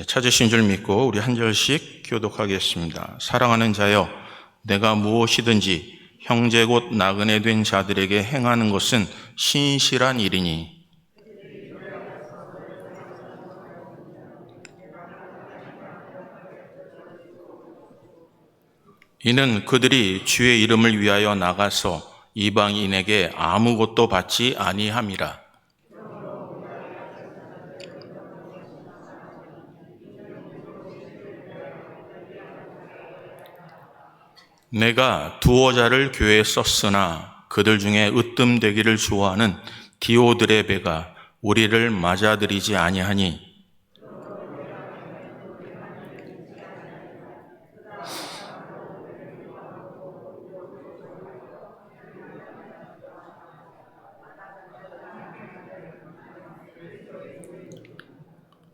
찾으신 줄 믿고 우리 한 절씩 교독하겠습니다. 사랑하는 자여, 내가 무엇이든지 형제 곧 나그네 된 자들에게 행하는 것은 신실한 일이니 이는 그들이 주의 이름을 위하여 나가서 이방인에게 아무것도 받지 아니함이라. 내가 두어 자를 교회에 썼으나 그들 중에 으뜸되기를 좋아하는 디오드레베가 우리를 맞아들이지 아니하니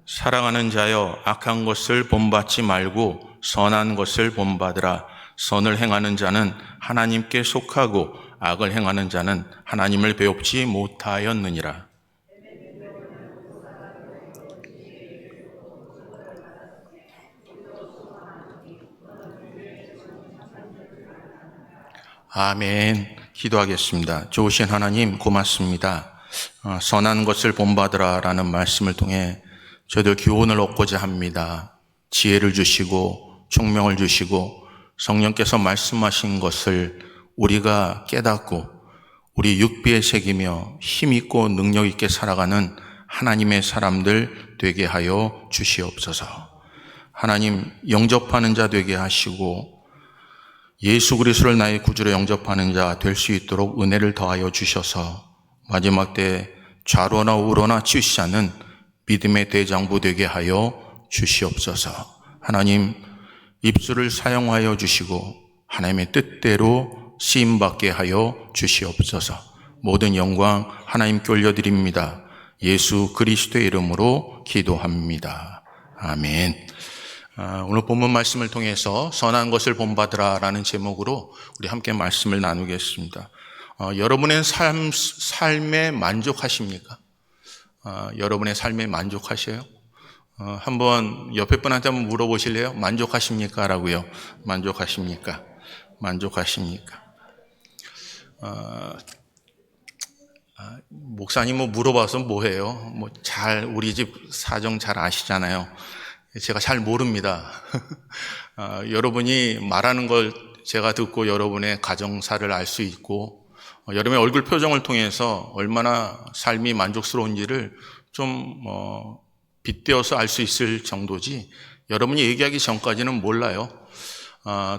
사랑하는 자여, 악한 것을 본받지 말고 선한 것을 본받으라. 선을 행하는 자는 하나님께 속하고 악을 행하는 자는 하나님을 배웁지 못하였느니라. 아멘. 기도하겠습니다. 좋으신 하나님 고맙습니다. 선한 것을 본받으라 라는 말씀을 통해 저희들 교훈을 얻고자 합니다. 지혜를 주시고 총명을 주시고 성령께서 말씀하신 것을 우리가 깨닫고 우리 육비에 새기며 힘있고 능력있게 살아가는 하나님의 사람들 되게 하여 주시옵소서. 하나님, 영접하는 자 되게 하시고 예수 그리스도를 나의 구주로 영접하는 자 될 수 있도록 은혜를 더하여 주셔서 마지막 때 좌로나 우로나 치우치지 않는 믿음의 대장부 되게 하여 주시옵소서. 하나님, 입술을 사용하여 주시고 하나님의 뜻대로 쓰임받게 하여 주시옵소서. 모든 영광 하나님께 올려드립니다. 예수 그리스도의 이름으로 기도합니다. 아멘. 오늘 본문 말씀을 통해서 선한 것을 본받으라 라는 제목으로 우리 함께 말씀을 나누겠습니다. 여러분의 삶에 만족하십니까? 여러분의 삶에 만족하셔요? 한번 옆에 분한테 한번 물어보실래요? 만족하십니까? 라고요. 만족하십니까? 만족하십니까? 목사님 물어봐서 뭐해요? 우리 집 사정 잘 아시잖아요. 제가 잘 모릅니다. 여러분이 말하는 걸 제가 듣고 여러분의 가정사를 알 수 있고 여러분의 얼굴 표정을 통해서 얼마나 삶이 만족스러운지를 좀 빗대어서 알 수 있을 정도지 여러분이 얘기하기 전까지는 몰라요.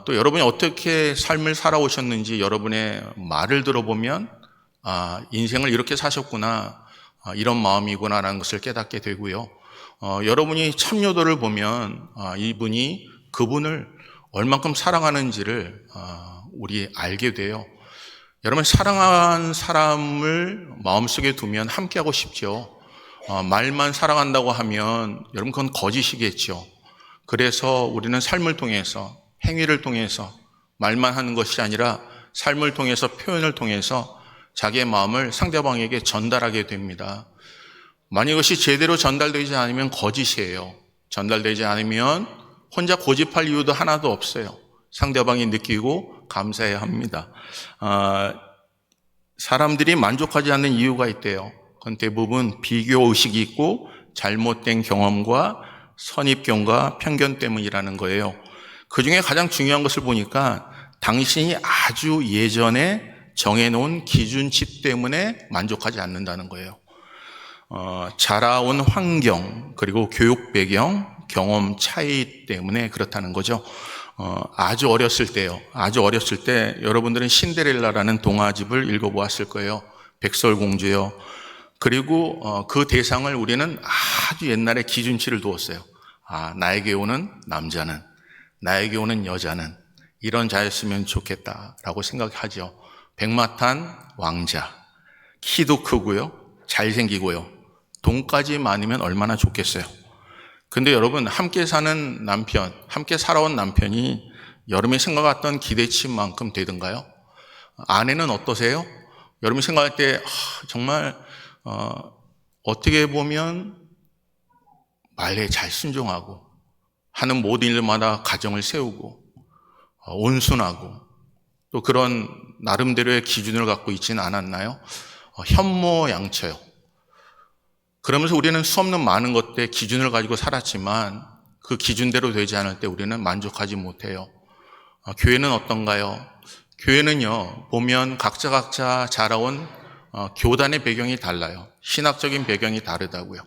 또 여러분이 어떻게 삶을 살아오셨는지 여러분의 말을 들어보면 인생을 이렇게 사셨구나, 이런 마음이구나라는 것을 깨닫게 되고요. 여러분이 참여도를 보면 이분이 그분을 얼만큼 사랑하는지를 우리 알게 돼요. 여러분, 사랑한 사람을 마음속에 두면 함께하고 싶죠. 말만 사랑한다고 하면 여러분 그건 거짓이겠죠. 그래서 우리는 삶을 통해서, 행위를 통해서, 말만 하는 것이 아니라 삶을 통해서, 표현을 통해서 자기의 마음을 상대방에게 전달하게 됩니다. 만약 이것이 제대로 전달되지 않으면 거짓이에요. 전달되지 않으면 혼자 고집할 이유도 하나도 없어요. 상대방이 느끼고 감사해야 합니다. 사람들이 만족하지 않는 이유가 있대요. 그건 대부분 비교의식이 있고 잘못된 경험과 선입견과 편견 때문이라는 거예요. 그 중에 가장 중요한 것을 보니까 당신이 아주 예전에 정해놓은 기준치 때문에 만족하지 않는다는 거예요. 자라온 환경, 그리고 교육 배경, 경험 차이 때문에 그렇다는 거죠. 아주 어렸을 때요. 아주 어렸을 때 여러분들은 신데렐라라는 동화집을 읽어보았을 거예요. 백설공주요. 그리고 그 대상을 우리는 아주 옛날에 기준치를 두었어요. 나에게 오는 남자는, 나에게 오는 여자는 이런 자였으면 좋겠다라고 생각하죠. 백마탄 왕자, 키도 크고요, 잘생기고요, 돈까지 많으면 얼마나 좋겠어요. 근데 여러분, 함께 사는 남편, 함께 살아온 남편이 여러분이 생각했던 기대치만큼 되던가요? 아내는 어떠세요? 여러분이 생각할 때 정말 어떻게 보면 말에 잘 순종하고 하는 모든 일마다 가정을 세우고 온순하고 또 그런 나름대로의 기준을 갖고 있지는 않았나요? 현모양처요. 그러면서 우리는 수없는 많은 것들의 기준을 가지고 살았지만 그 기준대로 되지 않을 때 우리는 만족하지 못해요. 교회는 어떤가요? 교회는요, 보면 각자 자라온 교단의 배경이 달라요. 신학적인 배경이 다르다고요.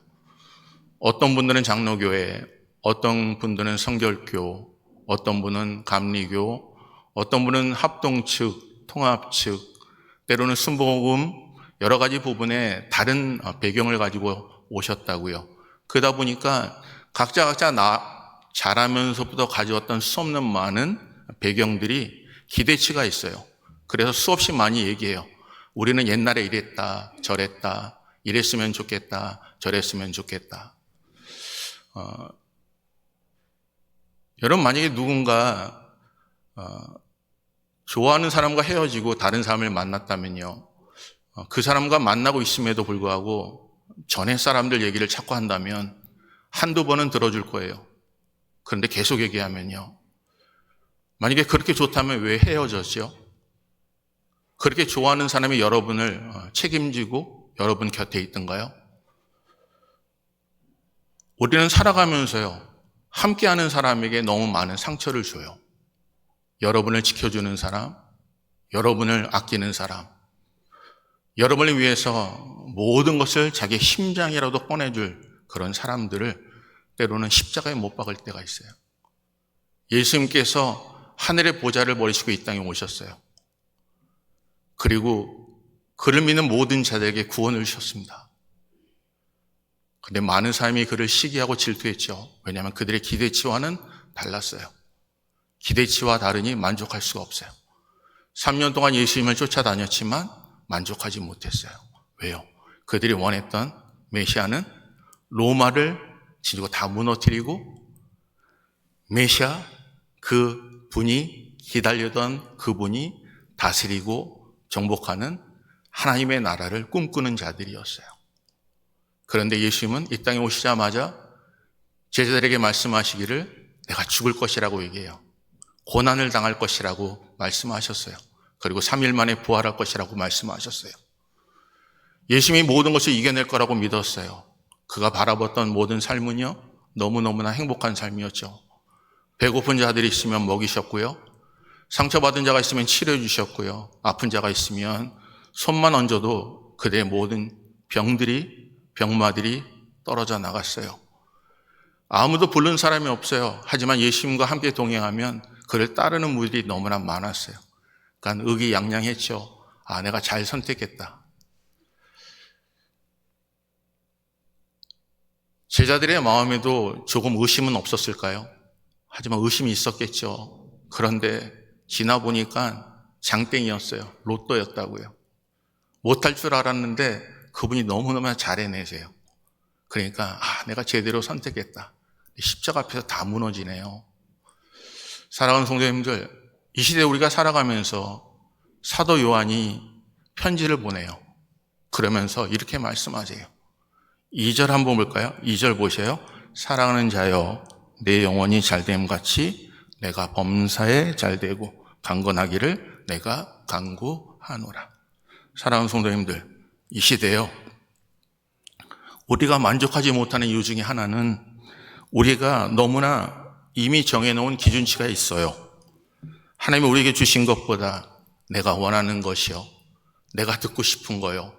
어떤 분들은 장로교회, 어떤 분들은 성결교, 어떤 분은 감리교, 어떤 분은 합동 측, 통합 측, 때로는 순복음, 여러 가지 부분에 다른 배경을 가지고 오셨다고요. 그러다 보니까 각자 자라면서부터 가져왔던 수없는 많은 배경들이 기대치가 있어요. 그래서 수없이 많이 얘기해요. 우리는 옛날에 이랬다, 저랬다, 이랬으면 좋겠다, 저랬으면 좋겠다. 여러분, 만약에 누군가 좋아하는 사람과 헤어지고 다른 사람을 만났다면요, 그 사람과 만나고 있음에도 불구하고 전에 사람들 얘기를 자꾸 한다면 한두 번은 들어줄 거예요. 그런데 계속 얘기하면요, 만약에 그렇게 좋다면 왜 헤어졌죠? 그렇게 좋아하는 사람이 여러분을 책임지고 여러분 곁에 있던가요? 우리는 살아가면서요, 함께하는 사람에게 너무 많은 상처를 줘요. 여러분을 지켜주는 사람, 여러분을 아끼는 사람, 여러분을 위해서 모든 것을 자기 심장이라도 꺼내줄 그런 사람들을 때로는 십자가에 못 박을 때가 있어요. 예수님께서 하늘의 보좌를 버리시고 이 땅에 오셨어요. 그리고 그를 믿는 모든 자들에게 구원을 주셨습니다. 그런데 많은 사람이 그를 시기하고 질투했죠. 왜냐하면 그들의 기대치와는 달랐어요. 기대치와 다르니 만족할 수가 없어요. 3년 동안 예수님을 쫓아다녔지만 만족하지 못했어요. 왜요? 그들이 원했던 메시아는 로마를 지니고 다 무너뜨리고 메시아, 그 분이 기다리던 그분이 다스리고 정복하는 하나님의 나라를 꿈꾸는 자들이었어요. 그런데 예수님은 이 땅에 오시자마자 제자들에게 말씀하시기를 내가 죽을 것이라고 얘기해요. 고난을 당할 것이라고 말씀하셨어요. 그리고 3일 만에 부활할 것이라고 말씀하셨어요. 예수님이 모든 것을 이겨낼 거라고 믿었어요. 그가 바라봤던 모든 삶은요, 너무너무나 행복한 삶이었죠. 배고픈 자들이 있으면 먹이셨고요, 상처받은 자가 있으면 치료해 주셨고요, 아픈 자가 있으면 손만 얹어도 그들의 모든 병마들이 떨어져 나갔어요. 아무도 부른 사람이 없어요. 하지만 예수님과 함께 동행하면 그를 따르는 무리들이 너무나 많았어요. 그러니까 의기양양했죠. 아, 내가 잘 선택했다. 제자들의 마음에도 조금 의심은 없었을까요? 하지만 의심이 있었겠죠. 그런데 지나 보니까 장땡이었어요. 로또였다고요. 못할 줄 알았는데 그분이 너무너무 잘 해내세요. 그러니까 내가 제대로 선택했다. 십자가 앞에서 다 무너지네요. 사랑하는 성도님들, 이 시대에 우리가 살아가면서 사도 요한이 편지를 보내요. 그러면서 이렇게 말씀하세요. 2절 한번 볼까요? 2절 보세요. 사랑하는 자여, 내 영혼이 잘됨 같이 내가 범사에 잘되고 강건하기를 내가 간구하노라. 사랑하는 성도님들, 이 시대요, 우리가 만족하지 못하는 이유 중에 하나는 우리가 너무나 이미 정해놓은 기준치가 있어요. 하나님이 우리에게 주신 것보다 내가 원하는 것이요, 내가 듣고 싶은 거요,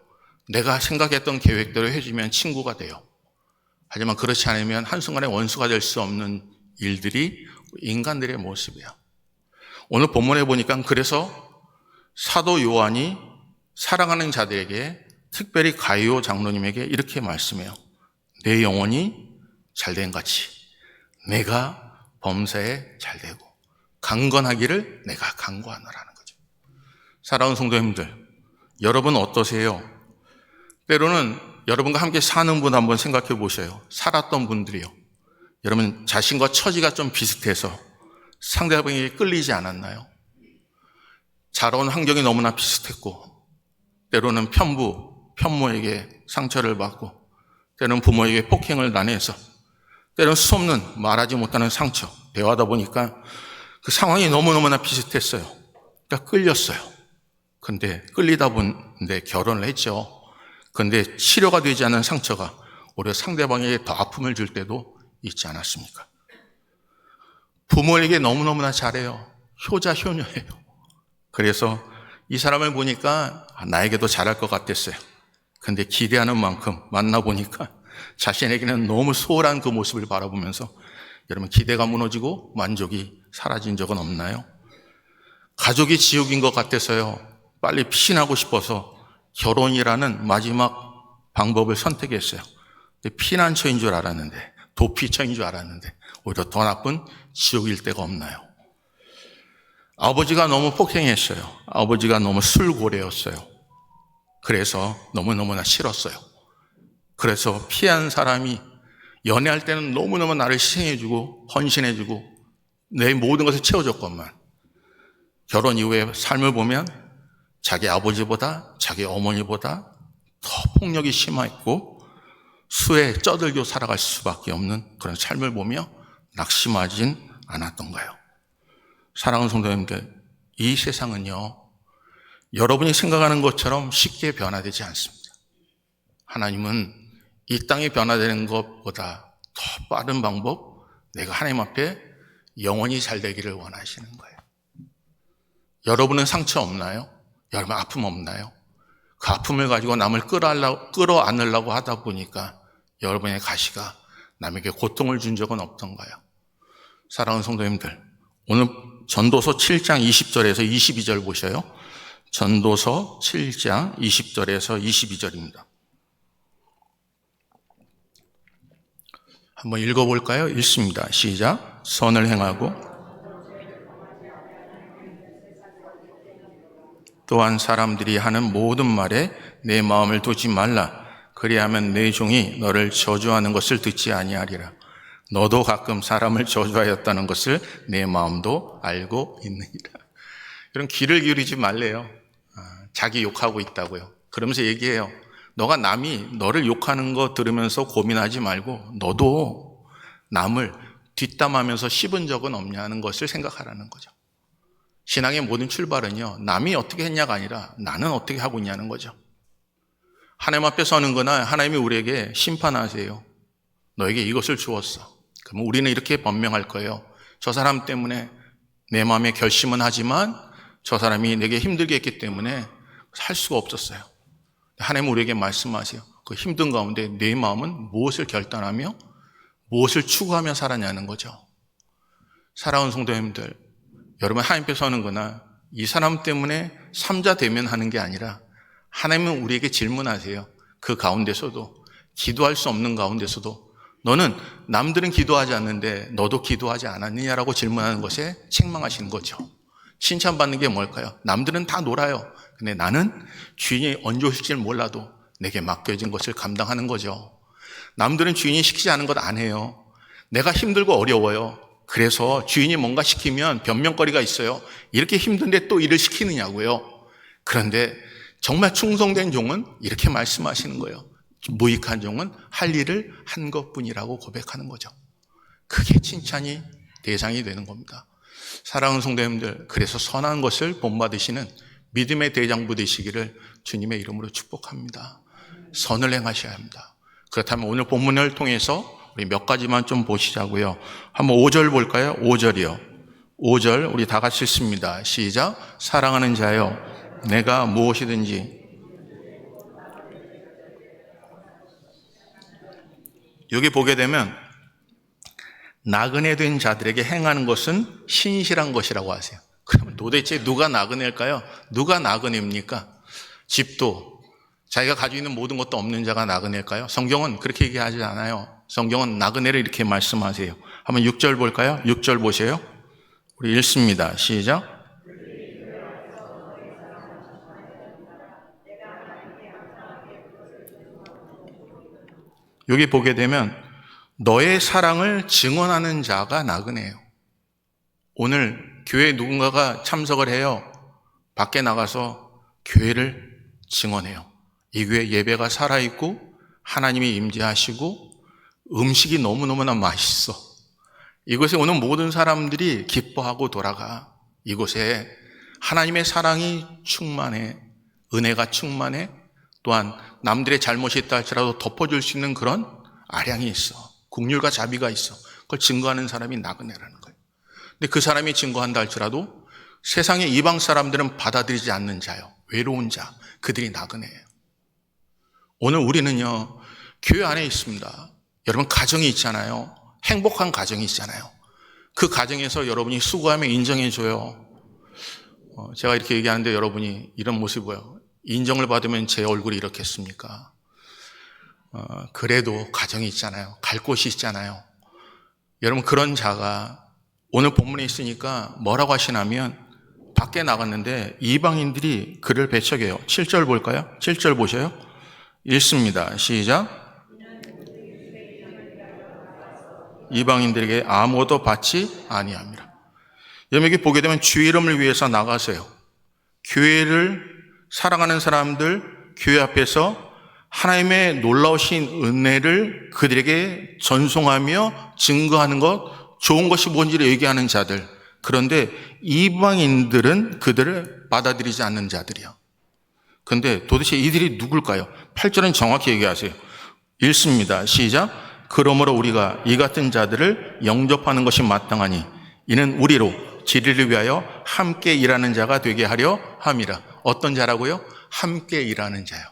내가 생각했던 계획대로 해주면 친구가 돼요. 하지만 그렇지 않으면 한순간에 원수가 될 수 없는 일들이 인간들의 모습이에요. 오늘 본문에 보니까 그래서 사도 요한이 사랑하는 자들에게, 특별히 가이오 장로님에게 이렇게 말씀해요. 내 영혼이 잘된 같이 내가 범사에 잘되고 강건하기를 내가 간구하노라는 거죠. 사랑하는 성도님들, 여러분 어떠세요? 때로는 여러분과 함께 사는 분 한번 생각해 보세요. 살았던 분들이요, 여러분 자신과 처지가 좀 비슷해서 상대방에게 끌리지 않았나요? 자라온 환경이 너무나 비슷했고, 때로는 편모에게 상처를 받고, 때로는 부모에게 폭행을 당해서 때로는 수없는 말하지 못하는 상처, 대화하다 보니까 그 상황이 너무너무나 비슷했어요. 그러니까 끌렸어요. 근데 끌리다 보는데 결혼을 했죠. 근데 치료가 되지 않은 상처가 오히려 상대방에게 더 아픔을 줄 때도 있지 않았습니까? 부모에게 너무너무나 잘해요. 효자, 효녀예요. 그래서 이 사람을 보니까 나에게도 잘할 것 같았어요. 근데 기대하는 만큼 만나보니까 자신에게는 너무 소홀한 그 모습을 바라보면서 여러분 기대가 무너지고 만족이 사라진 적은 없나요? 가족이 지옥인 것 같아서요. 빨리 피신하고 싶어서 결혼이라는 마지막 방법을 선택했어요. 피난처인 줄 알았는데, 도피처인 줄 알았는데 오히려 더 나쁜 지옥일 때가 없나요? 아버지가 너무 폭행했어요. 아버지가 너무 술고래였어요. 그래서 너무너무나 싫었어요. 그래서 피한 사람이 연애할 때는 너무너무 나를 희생해주고 헌신해주고 내 모든 것을 채워줬건만 결혼 이후에 삶을 보면 자기 아버지보다 자기 어머니보다 더 폭력이 심했고 수에 쩌들겨 살아갈 수밖에 없는 그런 삶을 보며 낙심하진 않았던가요? 사랑하는 성도님들, 이 세상은요 여러분이 생각하는 것처럼 쉽게 변화되지 않습니다. 하나님은 이 땅이 변화되는 것보다 더 빠른 방법, 내가 하나님 앞에 영원히 잘 되기를 원하시는 거예요. 여러분은 상처 없나요? 여러분 아픔 없나요? 그 아픔을 가지고 남을 끌어안으려고 하다 보니까 여러분의 가시가 남에게 고통을 준 적은 없던가요? 사랑하는 성도님들, 오늘 전도서 7장 20절에서 22절 보셔요. 전도서 7장 20절에서 22절입니다. 한번 읽어볼까요? 읽습니다. 시작. 선을 행하고 또한 사람들이 하는 모든 말에 내 마음을 두지 말라. 그리하면 내 종이 너를 저주하는 것을 듣지 아니하리라. 너도 가끔 사람을 저주하였다는 것을 내 마음도 알고 있느니라. 이런 귀를 기울이지 말래요. 자기 욕하고 있다고요. 그러면서 얘기해요. 너가 남이 너를 욕하는 거 들으면서 고민하지 말고 너도 남을 뒷담하면서 씹은 적은 없냐는 것을 생각하라는 거죠. 신앙의 모든 출발은요, 남이 어떻게 했냐가 아니라 나는 어떻게 하고 있냐는 거죠. 하나님 앞에 서는 거나 하나님이 우리에게 심판하세요. 너에게 이것을 주었어. 그러면 우리는 이렇게 변명할 거예요. 저 사람 때문에 내 마음에 결심은 하지만 저 사람이 내게 힘들게 했기 때문에 살 수가 없었어요. 하나님은 우리에게 말씀하세요. 그 힘든 가운데 내 마음은 무엇을 결단하며 무엇을 추구하며 살았냐는 거죠. 사랑하는 성도님들, 여러분 하나님 앞에 서는 거나 이 사람 때문에 삼자 대면하는 게 아니라 하나님은 우리에게 질문하세요. 그 가운데서도 기도할 수 없는 가운데서도 너는 남들은 기도하지 않는데 너도 기도하지 않았느냐라고 질문하는 것에 책망하시는 거죠. 칭찬받는 게 뭘까요? 남들은 다 놀아요. 근데 나는 주인이 언제 오실지 몰라도 내게 맡겨진 것을 감당하는 거죠. 남들은 주인이 시키지 않은 것 안 해요. 내가 힘들고 어려워요. 그래서 주인이 뭔가 시키면 변명거리가 있어요. 이렇게 힘든데 또 일을 시키느냐고요. 그런데 정말 충성된 종은 이렇게 말씀하시는 거예요. 무익한 종은 할 일을 한 것뿐이라고 고백하는 거죠. 그게 칭찬이 대상이 되는 겁니다. 사랑하는 성도님들, 그래서 선한 것을 본받으시는 믿음의 대장부 되시기를 주님의 이름으로 축복합니다. 선을 행하셔야 합니다. 그렇다면 오늘 본문을 통해서 우리 몇 가지만 좀 보시자고요. 한번 5절 볼까요? 5절이요. 5절 우리 다 같이 읽습니다. 시작. 사랑하는 자여, 내가 무엇이든지. 여기 보게 되면 나그네 된 자들에게 행하는 것은 신실한 것이라고 하세요. 그러면 도대체 누가 나그네일까요? 누가 나그네입니까? 집도 자기가 가지고 있는 모든 것도 없는 자가 나그네일까요? 성경은 그렇게 얘기하지 않아요. 성경은 나그네를 이렇게 말씀하세요. 한번 6절 볼까요? 6절 보세요. 우리 읽습니다. 시작. 여기 보게 되면 너의 사랑을 증언하는 자가 나그네예요. 오늘 교회에 누군가가 참석을 해요. 밖에 나가서 교회를 증언해요. 이 교회 예배가 살아있고 하나님이 임재하시고 음식이 너무너무나 맛있어. 이곳에 오는 모든 사람들이 기뻐하고 돌아가. 이곳에 하나님의 사랑이 충만해. 은혜가 충만해. 또한 남들의 잘못이 있다 할지라도 덮어줄 수 있는 그런 아량이 있어. 국률과 자비가 있어. 그걸 증거하는 사람이 나그네라는 거예요. 근데 그 사람이 증거한다 할지라도 세상의 이방 사람들은 받아들이지 않는 자요. 외로운 자. 그들이 나그네예요. 오늘 우리는요, 교회 안에 있습니다. 여러분 가정이 있잖아요. 행복한 가정이 있잖아요. 그 가정에서 여러분이 수고하면 인정해줘요. 제가 이렇게 얘기하는데 여러분이 이런 모습이 보여요. 인정을 받으면 제 얼굴이 이렇겠습니까? 그래도 가정이 있잖아요. 갈 곳이 있잖아요. 여러분 그런 자가 오늘 본문에 있으니까 뭐라고 하시냐면 밖에 나갔는데 이방인들이 그를 배척해요. 7절 볼까요? 7절 보셔요. 읽습니다. 시작. 이방인들에게 아무것도 받지 아니함이라. 여러분 여기 보게 되면 주 이름을 위해서 나가세요. 교회를 사랑하는 사람들, 교회 앞에서 하나님의 놀라우신 은혜를 그들에게 전송하며 증거하는 것, 좋은 것이 뭔지를 얘기하는 자들. 그런데 이방인들은 그들을 받아들이지 않는 자들이야. 그런데 도대체 이들이 누굴까요? 8절은 정확히 얘기하세요. 읽습니다. 시작. 그러므로 우리가 이 같은 자들을 영접하는 것이 마땅하니 이는 우리로 진리를 위하여 함께 일하는 자가 되게 하려 함이라. 어떤 자라고요? 함께 일하는 자요.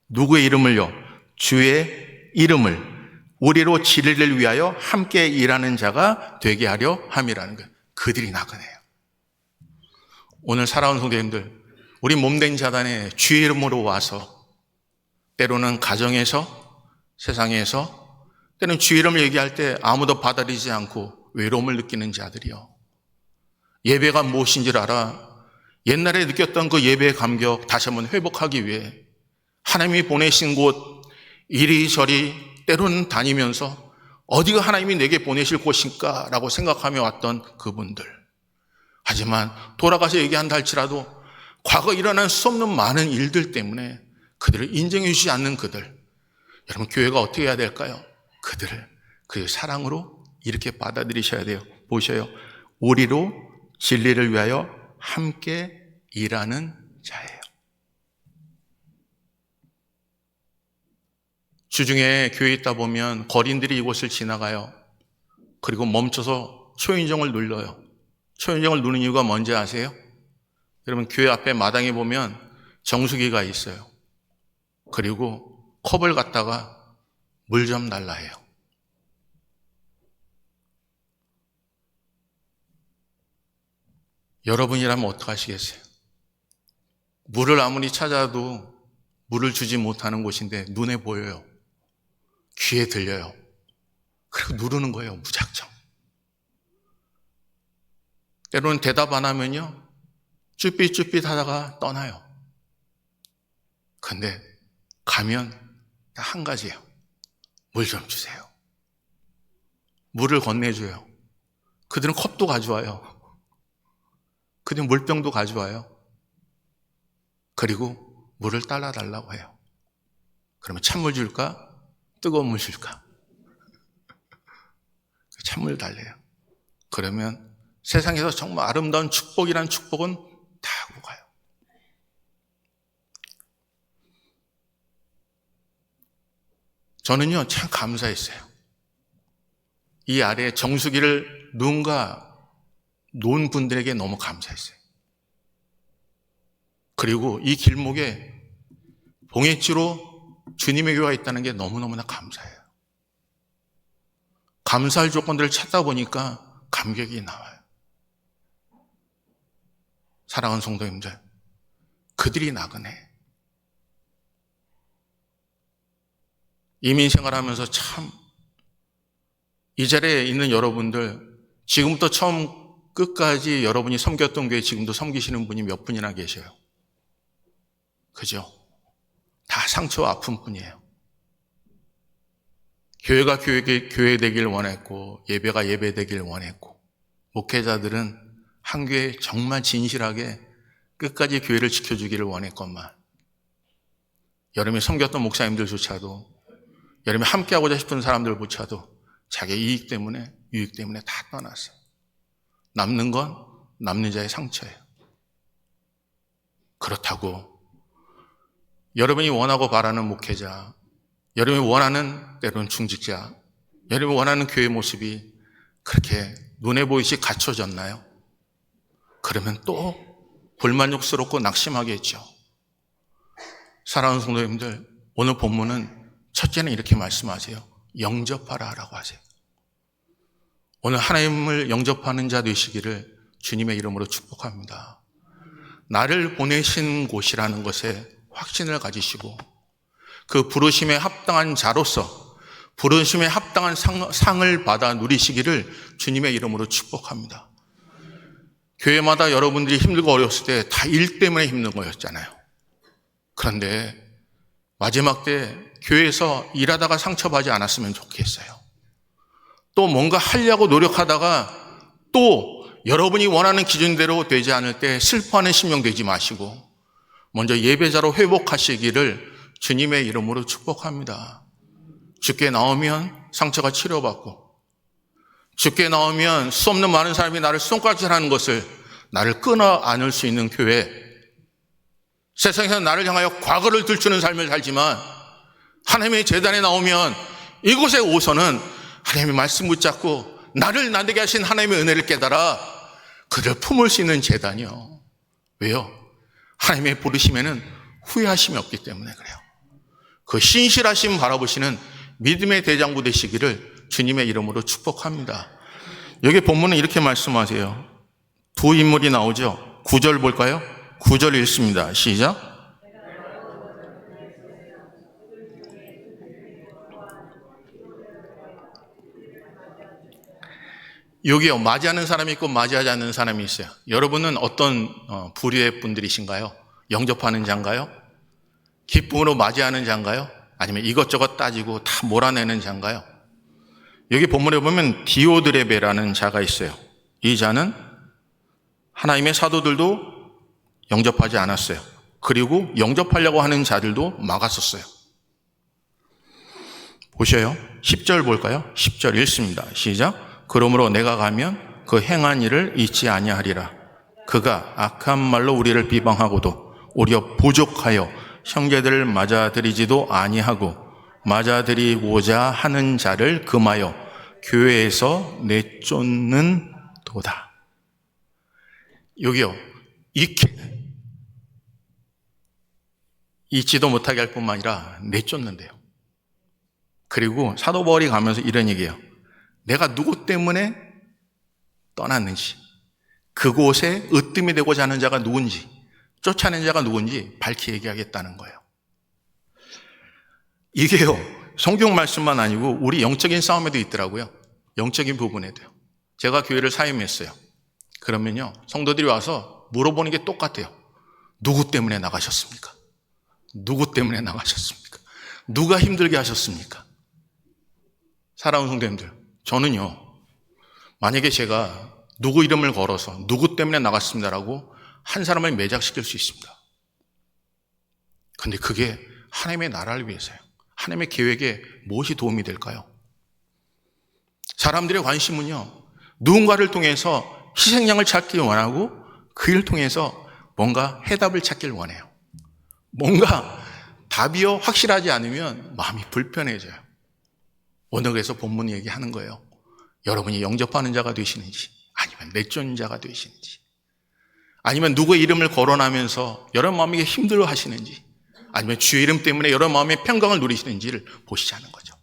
누구의 이름을요? 주의 이름을 우리로 진리를 위하여 함께 일하는 자가 되게 하려 함이라는 거예요. 그들이 나그네요. 오늘 살아온 성도님들, 우리 몸된 자단에 주의 이름으로 와서 때로는 가정에서, 세상에서, 때로는 주의 이름을 얘기할 때 아무도 받아들이지 않고 외로움을 느끼는 자들이요. 예배가 무엇인지를 알아. 옛날에 느꼈던 그 예배의 감격 다시 한번 회복하기 위해 하나님이 보내신 곳 이리저리 때로는 다니면서 어디가 하나님이 내게 보내실 곳일까 라고 생각하며 왔던 그분들. 하지만 돌아가서 얘기한다 할지라도 과거 일어난 수 없는 많은 일들 때문에 그들을 인정해 주지 않는 그들. 여러분 교회가 어떻게 해야 될까요? 그들을 그의 사랑으로 이렇게 받아들이셔야 돼요. 보셔요. 우리로 진리를 위하여 함께 일하는 자예요. 주중에 교회에 있다 보면 거린들이 이곳을 지나가요. 그리고 멈춰서 초인종을 눌러요. 초인종을 누르는 이유가 뭔지 아세요? 여러분 교회 앞에 마당에 보면 정수기가 있어요. 그리고 컵을 갖다가 물 좀 달라 해요. 여러분이라면 어떡하시겠어요? 물을 아무리 찾아도 물을 주지 못하는 곳인데 눈에 보여요. 귀에 들려요. 그리고 누르는 거예요. 무작정. 때로는 대답 안 하면요. 쭈삣쭈삣 하다가 떠나요. 근데 가면 딱 한 가지예요. 물 좀 주세요. 물을 건네줘요. 그들은 컵도 가져와요. 그들은 물병도 가져와요. 그리고 물을 따라달라고 해요. 그러면 찬물 줄까? 뜨거운 물 줄까? 찬물 달래요. 그러면 세상에서 정말 아름다운 축복이란 축복은 다 하고 가요. 저는요 참 감사했어요. 이 아래에 정수기를 누군가 놓은 분들에게 너무 감사했어요. 그리고 이 길목에 봉해지로 주님의 교회가 있다는 게 너무너무나 감사해요. 감사할 조건들을 찾다 보니까 감격이 나와요. 사랑하는 성도님들, 그들이 나그네. 이민 생활하면서 참 이 자리에 있는 여러분들, 지금부터 처음 끝까지 여러분이 섬겼던 교회 지금도 섬기시는 분이 몇 분이나 계셔요. 그죠? 다 상처와 아픈 분이에요. 교회가 교회 되길 원했고 예배가 예배 되길 원했고 목회자들은 한 교회 정말 진실하게 끝까지 교회를 지켜주기를 원했건만 여름에 섬겼던 목사님들조차도 여러분이 함께하고자 싶은 사람들조차도 자기 유익 때문에 다 떠났어요. 남는 건 남는 자의 상처예요. 그렇다고 여러분이 원하고 바라는 목회자, 여러분이 원하는 때로는 중직자, 여러분이 원하는 교회 모습이 그렇게 눈에 보이시 갖춰졌나요? 그러면 또 불만족스럽고 낙심하겠죠. 사랑하는 성도님들, 오늘 본문은 첫째는 이렇게 말씀하세요. 영접하라 라고 하세요. 오늘 하나님을 영접하는 자 되시기를 주님의 이름으로 축복합니다. 나를 보내신 곳이라는 것에 확신을 가지시고 그 부르심에 합당한 자로서 부르심에 합당한 상을 받아 누리시기를 주님의 이름으로 축복합니다. 교회마다 여러분들이 힘들고 어려웠을 때 다 일 때문에 힘든 거였잖아요. 그런데 마지막 때 교회에서 일하다가 상처받지 않았으면 좋겠어요. 또 뭔가 하려고 노력하다가 또 여러분이 원하는 기준대로 되지 않을 때 슬퍼하는 심령 되지 마시고 먼저 예배자로 회복하시기를 주님의 이름으로 축복합니다. 주께 나오면 상처가 치료받고 주께 나오면 수 없는 많은 사람이 나를 손가락질하는 것을 나를 끊어 안을 수 있는 교회, 세상에서 나를 향하여 과거를 들추는 삶을 살지만 하나님의 제단에 나오면 이곳에 오서는 하나님의 말씀 붙잡고 나를 나되게 하신 하나님의 은혜를 깨달아 그를 품을 수 있는 제단이요. 왜요? 하나님의 부르심에는 후회하심이 없기 때문에 그래요. 그 신실하심 바라보시는 믿음의 대장부 되시기를 주님의 이름으로 축복합니다. 여기 본문은 이렇게 말씀하세요. 두 인물이 나오죠. 9절 볼까요? 9절 읽습니다. 시작. 여기요, 맞이하는 사람이 있고 맞이하지 않는 사람이 있어요. 여러분은 어떤 부류의 분들이신가요? 영접하는 자인가요? 기쁨으로 맞이하는 자인가요? 아니면 이것저것 따지고 다 몰아내는 자인가요? 여기 본문에 보면 디오드레베라는 자가 있어요. 이 자는 하나님의 사도들도 영접하지 않았어요. 그리고 영접하려고 하는 자들도 막았었어요. 보셔요. 10절 볼까요? 10절 읽습니다. 시작. 그러므로 내가 가면 그 행한 일을 잊지 아니하리라. 그가 악한 말로 우리를 비방하고도 오히려 부족하여 형제들을 맞아들이지도 아니하고 맞아들이고자 하는 자를 금하여 교회에서 내쫓는 도다. 여기요, 잊지도 못하게 할 뿐만 아니라 내쫓는데요. 그리고 사도 바울이 가면서 이런 얘기해요. 내가 누구 때문에 떠났는지, 그곳에 으뜸이 되고자 하는 자가 누군지, 쫓아낸 자가 누군지 밝히 얘기하겠다는 거예요. 이게요, 성경 말씀만 아니고 우리 영적인 싸움에도 있더라고요. 영적인 부분에도요. 제가 교회를 사임했어요. 그러면요, 성도들이 와서 물어보는 게 똑같아요. 누구 때문에 나가셨습니까? 누구 때문에 나가셨습니까? 누가 힘들게 하셨습니까? 사랑하는 성도님들, 저는요, 만약에 제가 누구 이름을 걸어서 누구 때문에 나갔습니다라고 한 사람을 매작시킬 수 있습니다. 근데 그게 하나님의 나라를 위해서요. 하나님의 계획에 무엇이 도움이 될까요? 사람들의 관심은요, 누군가를 통해서 희생양을 찾길 원하고 그 일을 통해서 뭔가 해답을 찾길 원해요. 뭔가 답이요 확실하지 않으면 마음이 불편해져요. 오늘 그래서 본문이 얘기하는 거예요. 여러분이 영접하는 자가 되시는지, 아니면 내쫓는 자가 되시는지, 아니면 누구의 이름을 거론하면서 여러분 마음이 힘들어 하시는지, 아니면 주의 이름 때문에 여러분 마음의 평강을 누리시는지를 보시자는 거죠.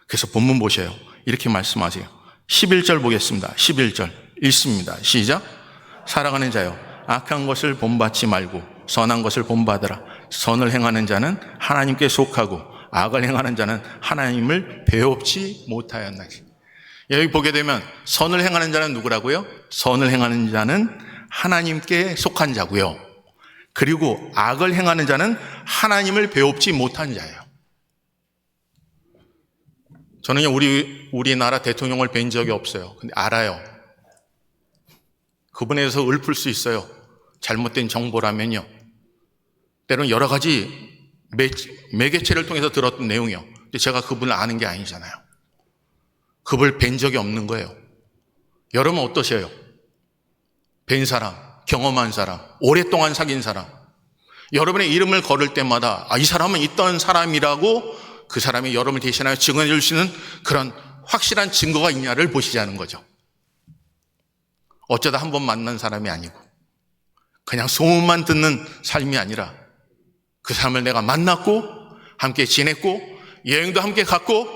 그래서 본문 보셔요. 이렇게 말씀하세요. 11절 보겠습니다. 11절 읽습니다. 시작. 사랑하는 자여, 악한 것을 본받지 말고 선한 것을 본받으라. 선을 행하는 자는 하나님께 속하고 악을 행하는 자는 하나님을 배웁지 못하였나니. 여기 보게 되면 선을 행하는 자는 누구라고요? 선을 행하는 자는 하나님께 속한 자고요. 그리고 악을 행하는 자는 하나님을 배웁지 못한 자예요. 저는 우리나라 대통령을 뵌 적이 없어요. 근데 알아요. 그분에 대해서 읊을 수 있어요. 잘못된 정보라면요. 때로는 여러 가지 매개체를 통해서 들었던 내용이요. 근데 제가 그분을 아는 게 아니잖아요. 그분을 뵌 적이 없는 거예요. 여러분 어떠세요? 뵌 사람, 경험한 사람, 오랫동안 사귄 사람, 여러분의 이름을 걸을 때마다 이 사람은 있던 사람이라고 그 사람이 여러분을 대신하여 증언해 줄 수 있는 그런 확실한 증거가 있냐를 보시자는 거죠. 어쩌다 한 번 만난 사람이 아니고 그냥 소문만 듣는 삶이 아니라 그 사람을 내가 만났고 함께 지냈고 여행도 함께 갔고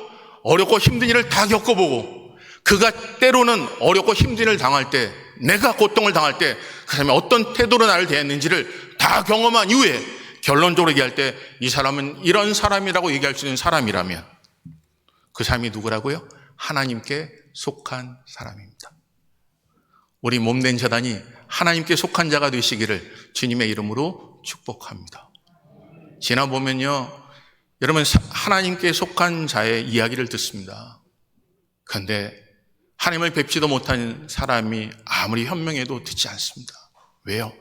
어렵고 힘든 일을 다 겪어보고 그가 때로는 어렵고 힘든 일을 당할 때 내가 고통을 당할 때 그 사람이 어떤 태도로 나를 대했는지를 다 경험한 이후에 결론적으로 얘기할 때 이 사람은 이런 사람이라고 얘기할 수 있는 사람이라면 그 사람이 누구라고요? 하나님께 속한 사람입니다. 우리 몸된 자단이 하나님께 속한 자가 되시기를 주님의 이름으로 축복합니다. 지나 보면요, 여러분 하나님께 속한 자의 이야기를 듣습니다. 그런데 하나님을 뵙지도 못한 사람이 아무리 현명해도 듣지 않습니다. 왜요?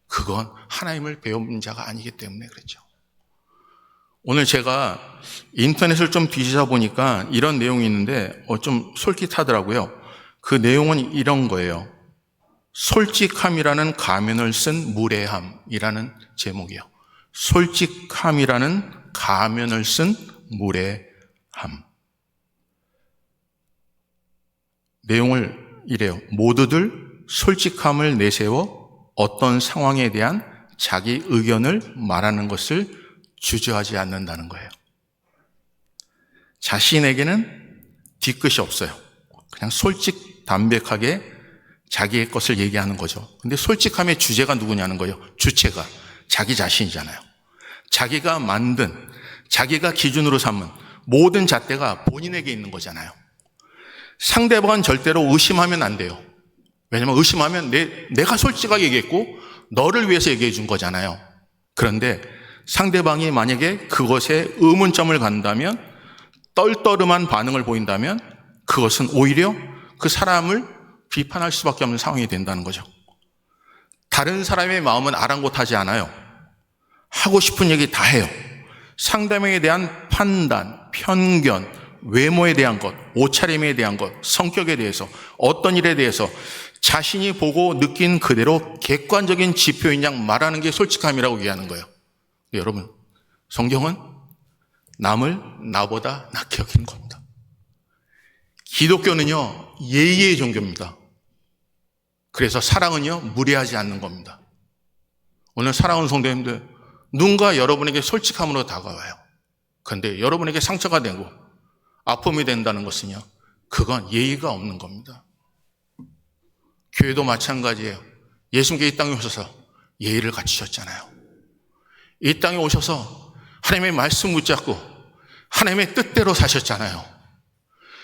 그건 하나님을 배운 자가 아니기 때문에 그렇죠. 오늘 제가 인터넷을 좀 뒤지다 보니까 이런 내용이 있는데 좀 솔깃하더라고요. 그 내용은 이런 거예요. 솔직함이라는 가면을 쓴 무례함이라는 제목이에요. 솔직함이라는 가면을 쓴 무례함. 내용을 이래요. 모두들 솔직함을 내세워 어떤 상황에 대한 자기 의견을 말하는 것을 주저하지 않는다는 거예요. 자신에게는 뒤끝이 없어요. 그냥 담백하게 자기의 것을 얘기하는 거죠. 근데 솔직함의 주제가 누구냐는 거예요. 주체가 자기 자신이잖아요. 자기가 만든, 자기가 기준으로 삼은 모든 잣대가 본인에게 있는 거잖아요. 상대방은 절대로 의심하면 안 돼요. 왜냐하면 의심하면 내가 솔직하게 얘기했고 너를 위해서 얘기해 준 거잖아요. 그런데 상대방이 만약에 그것에 의문점을 간다면, 떨떠름한 반응을 보인다면 그것은 오히려 그 사람을 비판할 수밖에 없는 상황이 된다는 거죠. 다른 사람의 마음은 아랑곳하지 않아요. 하고 싶은 얘기 다 해요. 상대방에 대한 판단, 편견, 외모에 대한 것, 옷차림에 대한 것, 성격에 대해서, 어떤 일에 대해서 자신이 보고 느낀 그대로 객관적인 지표인 양 말하는 게 솔직함이라고 얘기하는 거예요. 여러분, 성경은 남을 나보다 낫게 여기는 겁니다. 기독교는요, 예의의 종교입니다. 그래서 사랑은요, 무례하지 않는 겁니다. 오늘 사랑하는 성도님들, 누군가 여러분에게 솔직함으로 다가와요. 그런데 여러분에게 상처가 되고 아픔이 된다는 것은요, 그건 예의가 없는 겁니다. 교회도 마찬가지예요. 예수님께서 이 땅에 오셔서 예의를 갖추셨잖아요. 이 땅에 오셔서 하나님의 말씀 붙잡고 하나님의 뜻대로 사셨잖아요.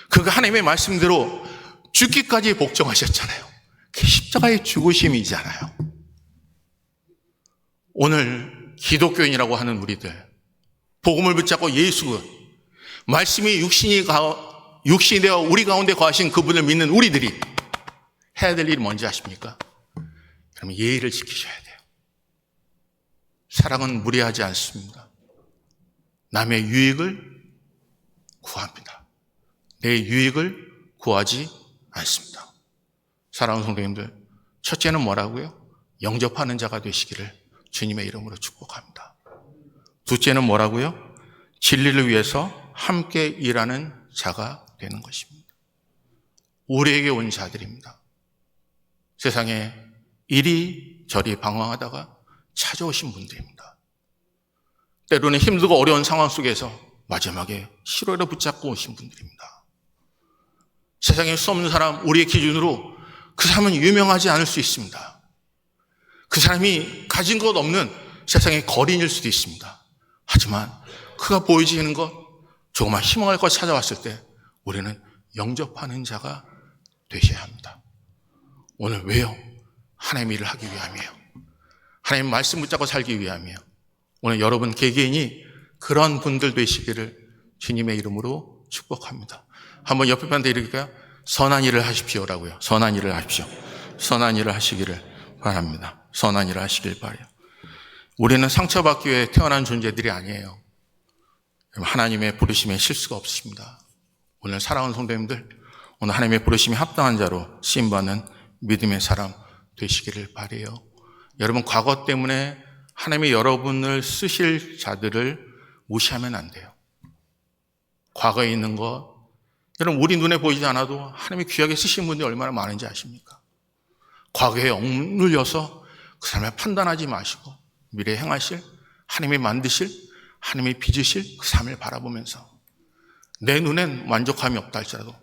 그가 하나님의 말씀대로 죽기까지 복종하셨잖아요. 그게 십자가의 죽으심이잖아요. 오늘 기독교인이라고 하는 우리들, 복음을 붙잡고 예수, 말씀이 육신이 되어 우리 가운데 거하신 그분을 믿는 우리들이 해야 될 일이 뭔지 아십니까? 그러면 예의를 지키셔야 돼요. 사랑은 무례하지 않습니다. 남의 유익을 구합니다. 내 유익을 구하지 않습니다. 사랑하는 성도님들, 첫째는 뭐라고요? 영접하는 자가 되시기를 주님의 이름으로 축복합니다. 둘째는 뭐라고요? 진리를 위해서 함께 일하는 자가 되는 것입니다. 우리에게 온 자들입니다. 세상에 이리저리 방황하다가 찾아오신 분들입니다. 때로는 힘들고 어려운 상황 속에서 마지막에 실로를 붙잡고 오신 분들입니다. 세상에 수 없는 사람, 우리의 기준으로 그 사람은 유명하지 않을 수 있습니다. 그 사람이 가진 것 없는 세상의 거린일 수도 있습니다. 하지만 그가 보여지는 것, 조그만 희망할 것 찾아왔을 때 우리는 영접하는 자가 되셔야 합니다. 오늘 왜요? 하나님의 일을 하기 위함이에요. 하나님 말씀 붙잡고 살기 위함이에요. 오늘 여러분 개개인이 그런 분들 되시기를 주님의 이름으로 축복합니다. 한번 옆에 분한테 이렇게 선한 일을 하십시오라고요. 선한 일을 하십시오. 선한 일을 하시기를 바랍니다. 선한 일을 하시길 바라요. 우리는 상처받기 위해 태어난 존재들이 아니에요. 하나님의 부르심에 실수가 없으십니다. 오늘 사랑하는 성도님들, 오늘 하나님의 부르심에 합당한 자로 쓰임받는 믿음의 사람 되시기를 바라요. 여러분, 과거 때문에 하나님이 여러분을 쓰실 자들을 무시하면 안 돼요. 과거에 있는 것, 여러분 우리 눈에 보이지 않아도 하나님이 귀하게 쓰신 분들이 얼마나 많은지 아십니까? 과거에 억눌려서 그 사람을 판단하지 마시고 미래에 행하실, 하나님이 만드실, 하나님이 빚으실 그 삶을 바라보면서 내 눈엔 만족함이 없다 할지라도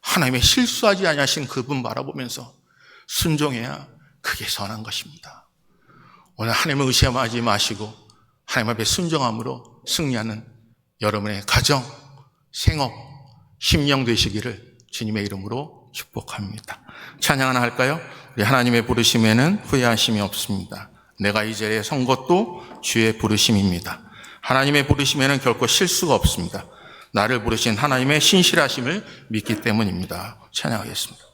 하나님의 실수하지 아니하신 그분 바라보면서 순종해야 그게 선한 것입니다. 오늘 하나님을 의심하지 마시고 하나님 앞에 순종함으로 승리하는 여러분의 가정, 생업, 심령 되시기를 주님의 이름으로 축복합니다. 찬양 하나 할까요? 우리 하나님의 부르심에는 후회하심이 없습니다. 내가 이 자리에 선 것도 주의 부르심입니다. 하나님의 부르심에는 결코 실수가 없습니다. 나를 부르신 하나님의 신실하심을 믿기 때문입니다. 찬양하겠습니다.